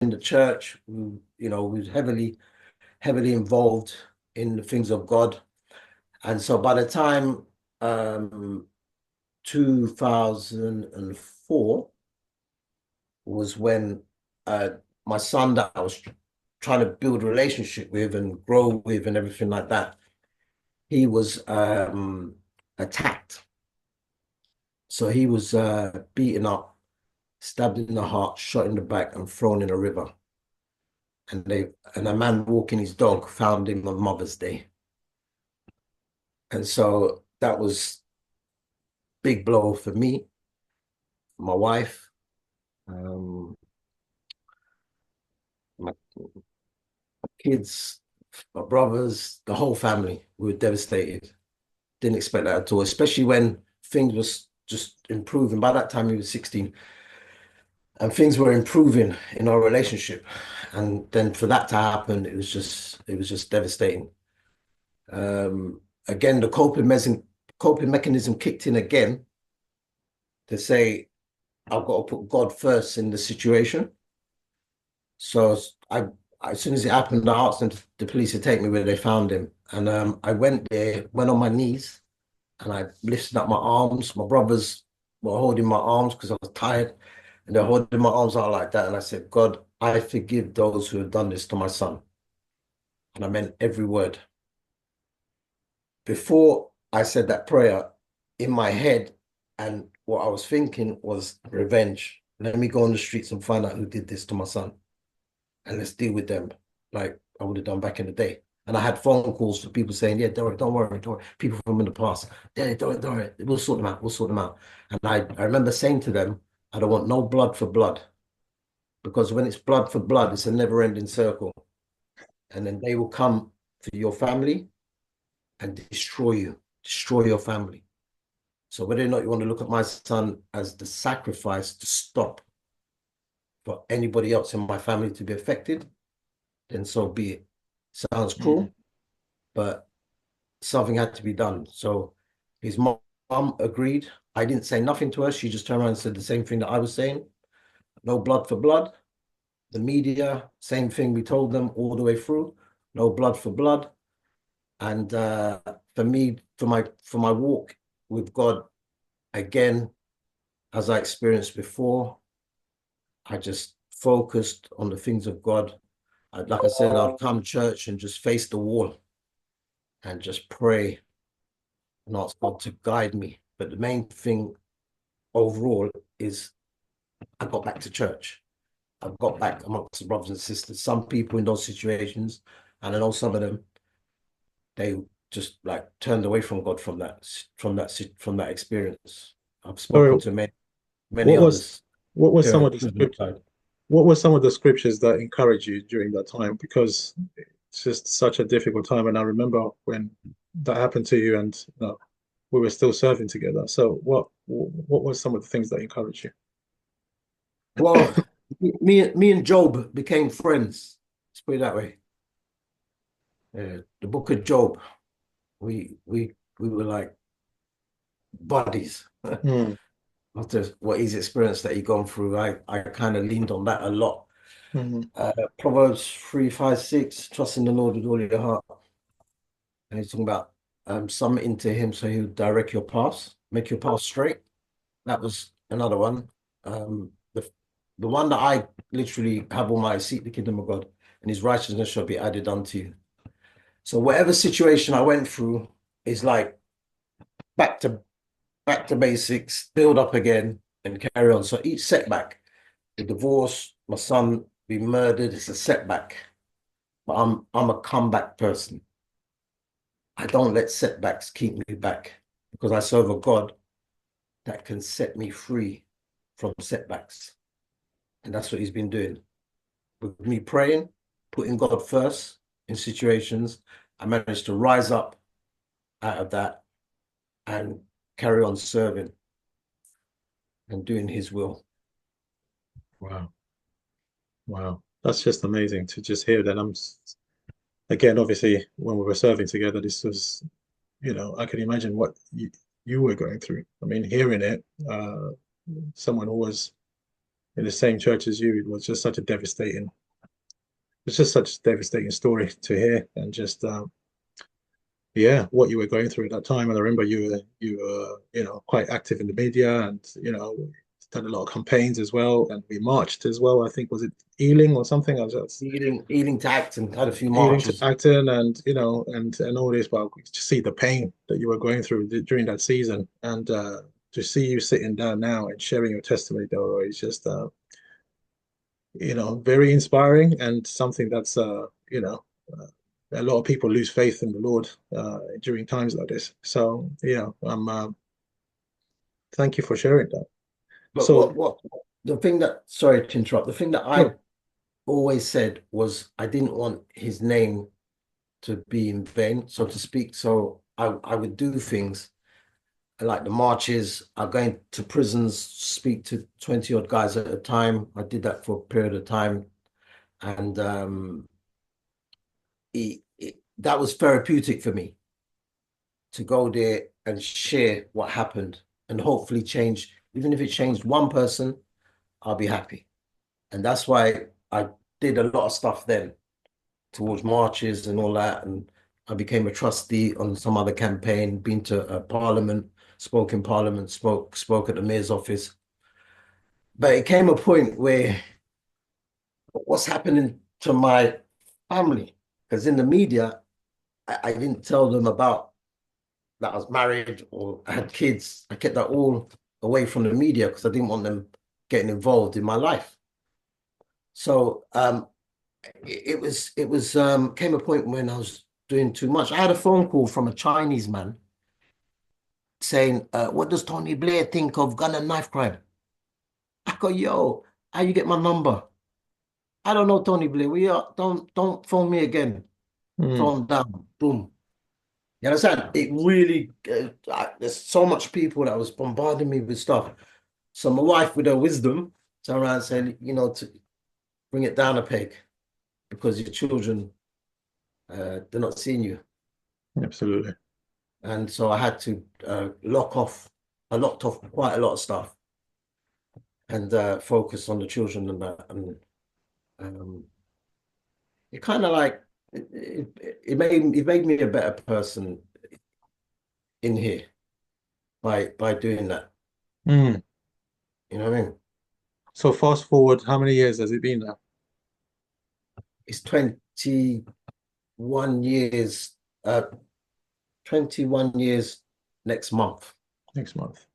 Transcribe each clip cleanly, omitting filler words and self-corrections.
in the church. We was heavily involved in the things of God. And so by the time um, 2004 was when uh, my son that I was trying to build a relationship with and grow with and everything like that, he was attacked. So he was beaten up, stabbed in the heart, shot in the back, and thrown in a river. And a man walking his dog found him on Mother's Day. And so that was big blow for me, my wife, um, my kids, my brothers, the whole family. We were devastated. Didn't expect that at all, especially when things was just improving. By that time, he was 16, and things were improving in our relationship. And then for that to happen, it was just devastating. Again, the coping mechanism kicked in again to say I've got to put God first in the situation. So as soon as it happened, I asked them, the police to take me where they found him, and I went there, went on my knees, and I lifted up my arms. My brothers were holding my arms because I was tired, and they're holding my arms out like that. And I said, God, I forgive those who have done this to my son, and I meant every word. Before I said that prayer, in my head, and what I was thinking was revenge. Let me go on the streets and find out who did this to my son, and let's deal with them like I would have done back in the day. And I had phone calls for people saying, "Yeah, don't worry, don't worry." People from in the past, "Yeah, don't worry. We'll sort them out. We'll sort them out." And I remember saying to them, "I don't want no blood for blood, because when it's blood for blood, it's a never-ending circle, and then they will come for your family and destroy your family." So whether or not you want to look at my son as the sacrifice to stop for anybody else in my family to be affected, then so be it. Sounds Mm. cruel, but something had to be done. So his mom agreed. I didn't say nothing to her. She just turned around and said the same thing that I was saying. No blood for blood. The media, same thing we told them all the way through. No blood for blood. And for me, for my walk with God, again, as I experienced before, I just focused on the things of God. Like I said, I'd come to church and just face the wall and just pray and ask God to guide me. But the main thing overall is I got back to church. I got back amongst the brothers and sisters. Some people in those situations, and I know some of them, they just like turned away from God from that experience. I've Sorry, spoken to many what was others what was some who of the who script? died. What were some of the scriptures that encouraged you during that time? Because it's just such a difficult time, and I remember when that happened to you, and we were still serving together. So what was some of the things that encouraged you? Well, me and Job became friends. Let's put it that way. The book of Job, we were like buddies. Mm, After what he's experienced that he gone through, I kind of leaned on that a lot. mm, Proverbs 3, 5, 6, trust in the Lord with all your heart. And he's talking about submitting to him so he'll direct your paths, make your path straight. That was another one. The one that I literally have on my seat, the kingdom of God, and his righteousness shall be added unto you. So whatever situation I went through is like back to back to basics, build up again, and carry on. So each setback, the divorce, my son being murdered, it's a setback. But I'm a comeback person. I don't let setbacks keep me back because I serve a God that can set me free from setbacks. And that's what he's been doing. With me praying, putting God first in situations, I managed to rise up out of that and carry on serving and doing his will. wow, wow, that's just amazing to just hear that. Again, obviously, when we were serving together, this was, I can imagine what you were going through. I mean, hearing it, someone who was in the same church as you. It was just such a devastating, it's just such a devastating story to hear, and just yeah, what you were going through at that time. And I remember you were quite active in the media, and done a lot of campaigns as well, and we marched as well. I think was it Ealing or something? I was just Ealing to Acton, had a few Ealing to marches. Acton, and and all this, but to see the pain that you were going through during that season, and to see you sitting down now and sharing your testimony, Delroy, is just very inspiring, and something that's a lot of people lose faith in the Lord during times like this. So I'm thank you for sharing that. But So what the thing that, sorry to interrupt, the thing that I no, always said was I didn't want his name to be in vain, so to speak. So I would do things like the marches, I going to prisons, speak to 20 odd guys at a time. I did that for a period of time. And that was therapeutic for me to go there and share what happened and hopefully change, even if it changed one person, I'll be happy. And that's why I did a lot of stuff then towards marches and all that. And I became a trustee on some other campaign, been to Parliament, spoke in Parliament, spoke at the mayor's office. But it came a point where what's happening to my family? Because in the media, I didn't tell them about that I was married or I had kids. I kept that all away from the media because I didn't want them getting involved in my life. So it was came a point when I was doing too much. I had a phone call from a Chinese man saying, "What does Tony Blair think of gun and knife crime?" I go, "Yo, how you get my number? I don't know Tony Blair. We are don't phone me again. mm, Phone down. Boom." You understand? It really there's so much people that was bombarding me with stuff. So my wife, with her wisdom, turned around and said, to bring it down a peg because your children they're not seeing you. absolutely. And so I had to lock off. I locked off quite a lot of stuff and focus on the children and that. And um, it kind of like it made me a better person in here by doing that. Mm. You know what I mean? So fast forward, how many years has it been now? It's 21 years, 21 years next month, Next month.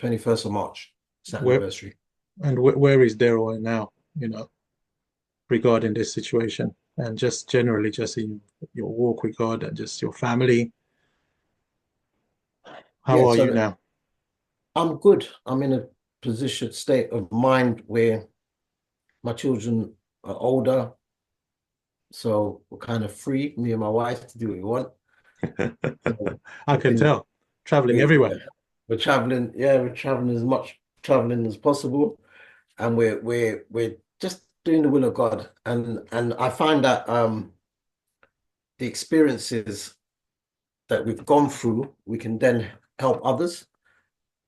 21st of March. It's that Where anniversary. and where is Delroy now? Regarding this situation, and just generally, just in your walk with God and just your family. How Yeah, are you so now? I'm good. I'm in a position, state of mind where my children are older, so we're kind of free, me and my wife, to do what we want. So I we can can, tell. Traveling everywhere. yeah, we're traveling. Yeah, we're traveling as much traveling as possible, and we're just doing the will of God. And I find that the experiences that we've gone through, we can then help others,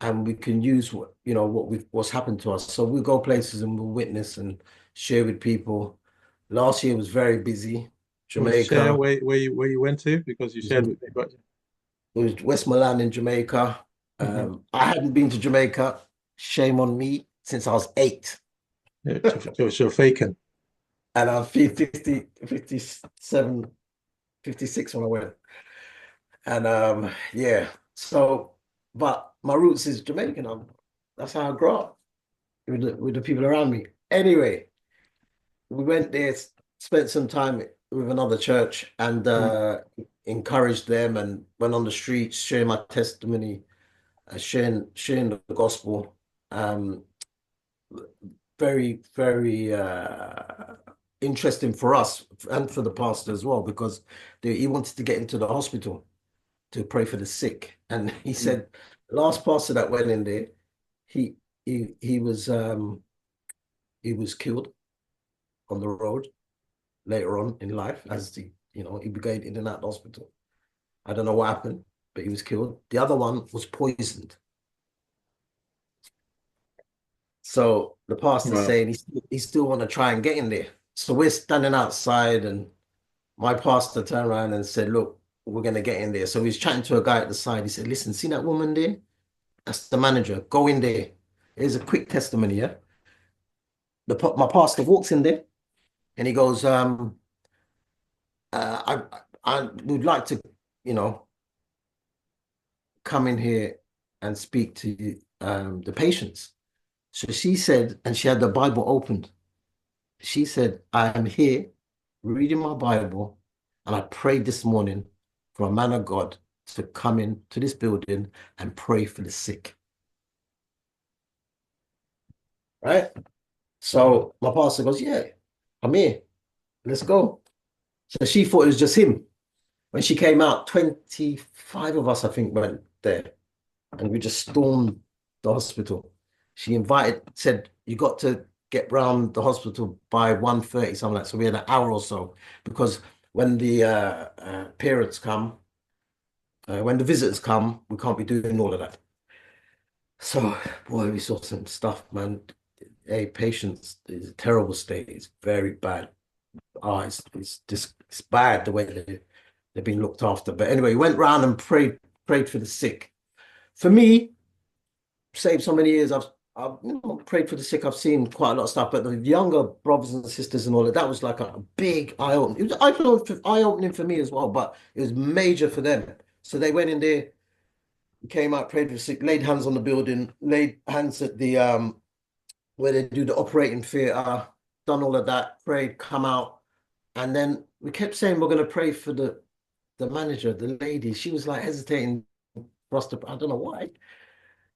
and we can use what's happened to us. So we go places and we'll witness and share with people. Last year was very busy. You want to share Jamaica, where you went to, because you it shared with me, but was Westmoreland in Jamaica. mhm. I hadn't been to Jamaica, shame on me, since I was 8. Yeah, you're faking. And I'm 50, 57, 56 when I went. And yeah, so, but my roots is Jamaican. That's how I grew up with the people around me. Anyway, we went there, spent some time with another church and Mm. encouraged them and went on the streets, sharing my testimony, sharing the gospel. Um, very, very interesting for us and for the pastor as well, because he wanted to get into the hospital to pray for the sick. And he Mm. said, the last pastor that went in there, he he was killed on the road later on in life as he began in and out of the hospital. I don't know what happened, but he was killed. The other one was poisoned. So the pastor's Wow. saying he still want to try and get in there. So we're standing outside, and my pastor turned around and said, "Look, we're gonna get in there." So he's chatting to a guy at the side. He said, "Listen, see that woman there? That's the manager. Go in there." Here's a quick testimony, yeah. My pastor walks in there and he goes, I would like to, you know, come in here and speak to the patients. So she said, and she had the Bible opened. She said, I am here reading my Bible, and I prayed this morning for a man of God to come in to this building and pray for the sick. Right? So my pastor goes, yeah, I'm here. Let's go. So she thought it was just him. When she came out, 25 of us, I think, went there, and we just stormed the hospital. She said, you got to get round the hospital by 1:30, something like that. So we had an hour or so, because when the parents come, when the visitors come, we can't be doing all of that. So, boy, we saw some stuff, man. Hey, patients is a terrible state. It's very bad. Oh, it's just it's bad the way they've been looked after. But anyway, we went round and prayed for the sick. For me, saved so many years, I've prayed for the sick. I've seen quite a lot of stuff, but the younger brothers and sisters and all that was like a big eye opening. It was eye opening for me as well, but it was major for them. So they went in there, came out, prayed for the sick, laid hands on the building, laid hands at the where they do the operating theatre, done all of that, prayed, come out. And then we kept saying we're going to pray for the manager, the lady. She was like hesitating for us to, I don't know why.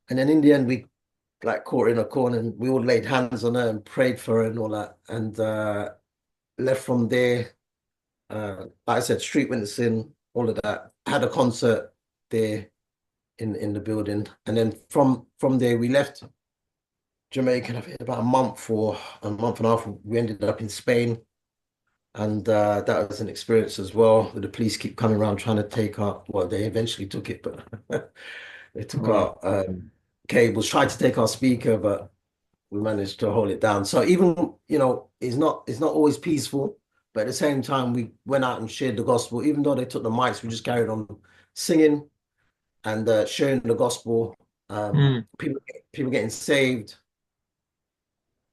And then in the end, we like caught her in a corner and we all laid hands on her and prayed for her and all that. And left from there. Like I said, street witnessing, all of that. Had a concert there in the building. And then from there, we left Jamaica, I think about a month or a month and a half. We ended up in Spain. And that was an experience as well. The police keep coming around trying to take our, well, they eventually took it, but they took Wow. our cables, tried to take our speaker, but we managed to hold it down. So even, it's not always peaceful, but at the same time, we went out and shared the gospel. Even though they took the mics, we just carried on singing and sharing the gospel. Mm. People getting saved,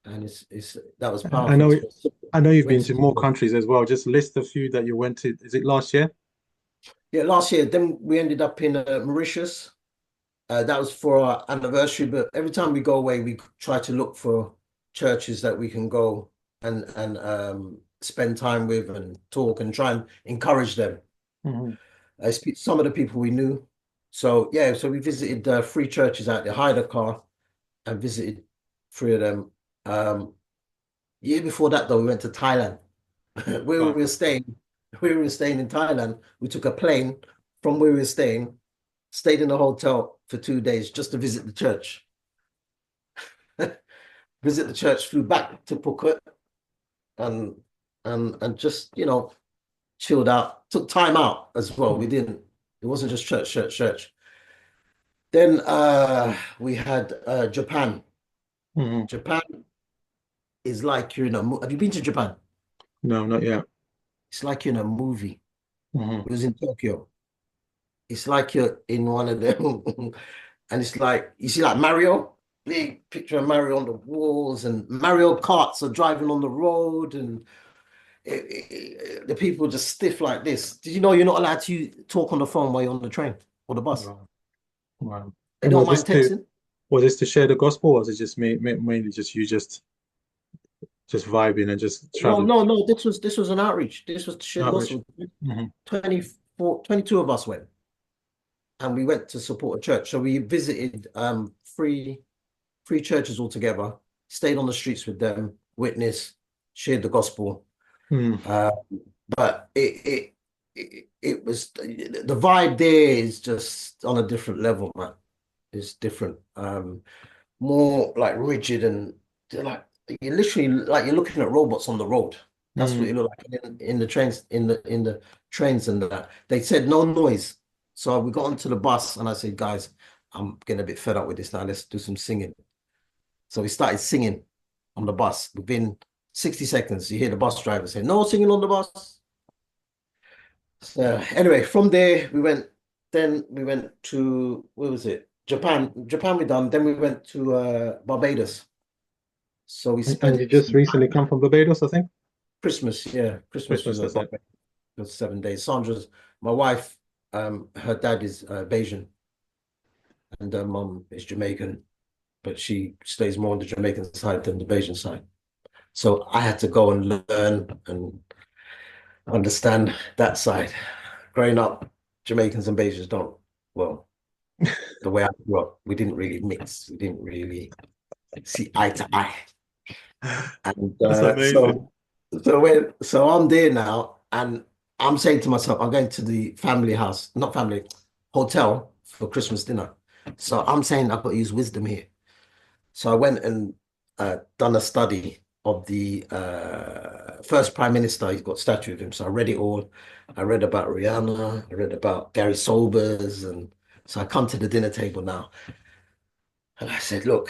and it's that was I powerful know experience. I know you've Went been to more countries as well. Just list a few that you went to. Is it last year? Yeah, last year. Then we ended up in Mauritius. That was for our anniversary. But every time we go away, we try to look for churches that we can go and spend time with and talk and try and encourage them. Mhm. Some of the people we knew. So yeah, so we visited three churches out there, hired a car and visited three of them. Year before that, though, we went to Thailand. Where we Wow. were staying, where we were staying in Thailand, we took a plane from where we were staying, stayed in a hotel for 2 days just to visit the church. Visit the church, flew back to Phuket and and just, chilled out, took time out as well. We Mhm. didn't, it wasn't just church, church, church. Then we had Japan. Mhm. Japan is like you're in have you been to Japan? No, not yet. It's like you're in a movie. Mhm. It was in Tokyo. It's like you're in one of them. And it's like, you see like Mario, big picture of Mario on the walls, and Mario carts are driving on the road, and the people just stiff like this. Did you know you're not allowed to talk on the phone while you're on the train or the bus? Wow. Wow. They And don't mind texting. was this to share the gospel, or was it just mainly just you just vibing and just No, traveling no, no. This was an outreach. This was to share the outreach? gospel. Hmm. 22 of us went, and we went to support a church. So we visited three churches altogether, stayed on the streets with them, witnessed, shared the gospel. Mm. Uh, but it was the vibe there is just on a different level, man. It's different. More like rigid, and they're like you're literally like you're looking at robots on the road. That's what Mm. it looked like in the trains, in the trains and that. They said no noise. So we got onto the bus and I said, guys, I'm getting a bit fed up with this now. Let's do some singing. So we started singing on the bus. Within 60 seconds, you hear the bus driver say, "No singing on the bus." So anyway, from there we went to, where was it? Japan. Japan we done. Then we went to Barbados. So we And you spent just recently come from Barbados, I think. Christmas, yeah. Christmas Christmas, was that's at it. Barbados for 7 days. Sandra's, my wife, her dad is Bayesian and her mom is Jamaican, but she stays more on the Jamaican side than the Bayesian side. So I had to go and learn and understand that side. Growing up, Jamaicans and Bajans don't, well, the way I grew up, we didn't really mix. We didn't really see eye to eye. And That's amazing. so I'm there now, and I'm saying to myself, I'm going to the family house, not family, hotel for Christmas dinner. So I'm saying I've got to use wisdom here. So I went and done a study of the first prime minister. He's got a statue of him. So I read it all. I read about Rihanna. I read about Gary Sobers, and so I come to the dinner table now, and I said, "Look,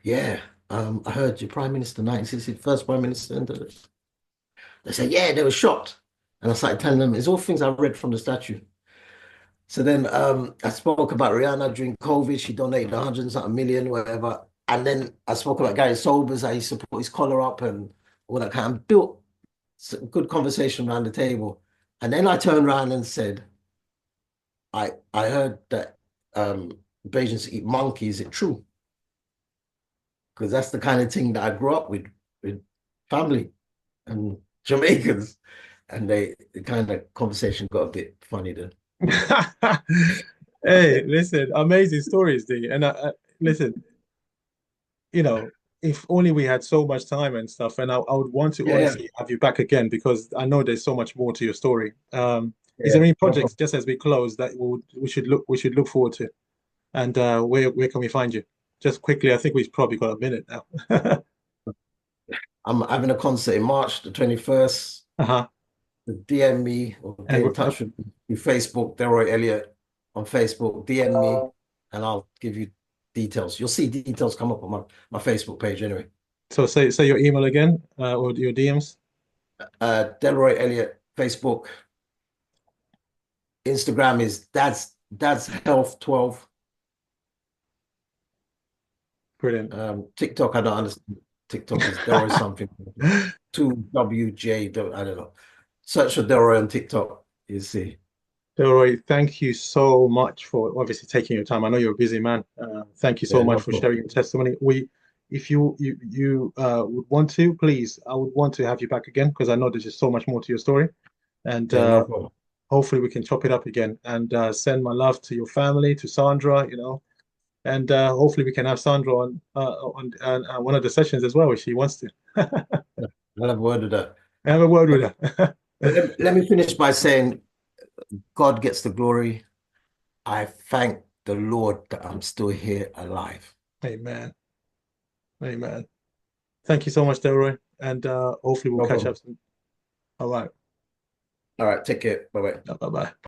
yeah, I heard your prime minister, 1960, first prime minister." And they said, "Yeah," they were shocked, and I started telling them it's all things I read from the statue. So then I spoke about Rihanna during COVID. She donated 100 and something million, whatever. And then I spoke about Gary Sobers. I used to put his collar up and all that kind of built some good conversation around the table. And then I turned around and said, I heard that Bajans eat monkey. Is it true? Because that's the kind of thing that I grew up with family and Jamaicans. And the kind of conversation got a bit funny then. Hey, listen, amazing stories, D. And listen, you know, if only we had so much time and stuff, and I would want to Yeah, yeah, honestly have you back again because I know there's so much more to your story. Is yeah. there any No projects problem. just as we close that we should look forward to? And where can we find you? Just quickly, I think we've probably got a minute now. I'm having a concert in March the 21st. Uh-huh. DM me or And get in touch with me through Facebook, Delroy Elliott on Facebook. DM me and I'll give you details. You'll see details come up on my Facebook page anyway. so say your email again, or your DMs. Delroy Elliott, Facebook. Instagram is Dad's Health 12. Brilliant. TikTok, I don't understand. TikTok is Delroy something. 2WJ, I don't know. Search for Delroy on TikTok, you see. Delroy, thank you so much for obviously taking your time. I know you're a busy man. Thank you so Yeah, much no for problem. sharing your testimony. If you would want to, please, I would want to have you back again because I know there's just so much more to your story, and Yeah, no problem. hopefully we can chop it up again. And send my love to your family, to Sandra, and hopefully we can have Sandra on one of the sessions as well if she wants to. I'll have a word with that. Have a word with her. But let me finish by saying God gets the glory. I thank the Lord that I'm still here alive. Amen. Amen. Thank you so much, Delroy, and hopefully we'll No catch up problem. soon. All right. All right, take care. Bye bye. Bye bye.